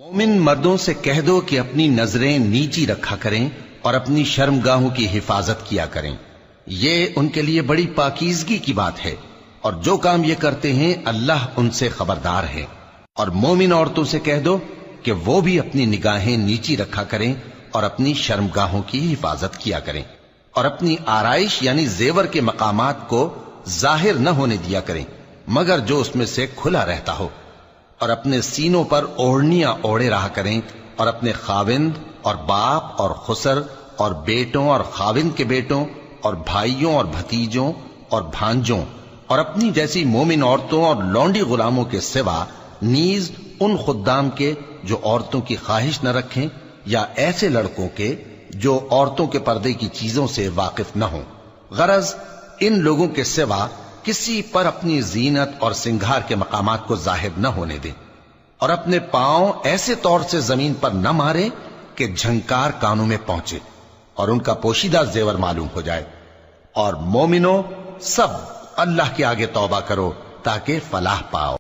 مومن مردوں سے کہہ دو کہ اپنی نظریں نیچی رکھا کریں اور اپنی شرمگاہوں کی حفاظت کیا کریں، یہ ان کے لیے بڑی پاکیزگی کی بات ہے، اور جو کام یہ کرتے ہیں اللہ ان سے خبردار ہے۔ اور مومن عورتوں سے کہہ دو کہ وہ بھی اپنی نگاہیں نیچی رکھا کریں اور اپنی شرمگاہوں کی حفاظت کیا کریں، اور اپنی آرائش یعنی زیور کے مقامات کو ظاہر نہ ہونے دیا کریں مگر جو اس میں سے کھلا رہتا ہو، اور اپنے سینوں پر اوڑھنیاں اوڑھے رہا کریں، اور اپنے خاوند اور باپ اور خسر اور بیٹوں اور خاوند کے بیٹوں اور بھائیوں اور بھتیجوں اور بھانجوں اور اپنی جیسی مومن عورتوں اور لونڈی غلاموں کے سوا نیز ان خدام کے جو عورتوں کی خواہش نہ رکھیں، یا ایسے لڑکوں کے جو عورتوں کے پردے کی چیزوں سے واقف نہ ہوں، غرض ان لوگوں کے سوا کسی پر اپنی زینت اور سنگھار کے مقامات کو ظاہر نہ ہونے دیں، اور اپنے پاؤں ایسے طور سے زمین پر نہ مارے کہ جھنکار کانوں میں پہنچے اور ان کا پوشیدہ زیور معلوم ہو جائے۔ اور مومنوں سب اللہ کے آگے توبہ کرو تاکہ فلاح پاؤ۔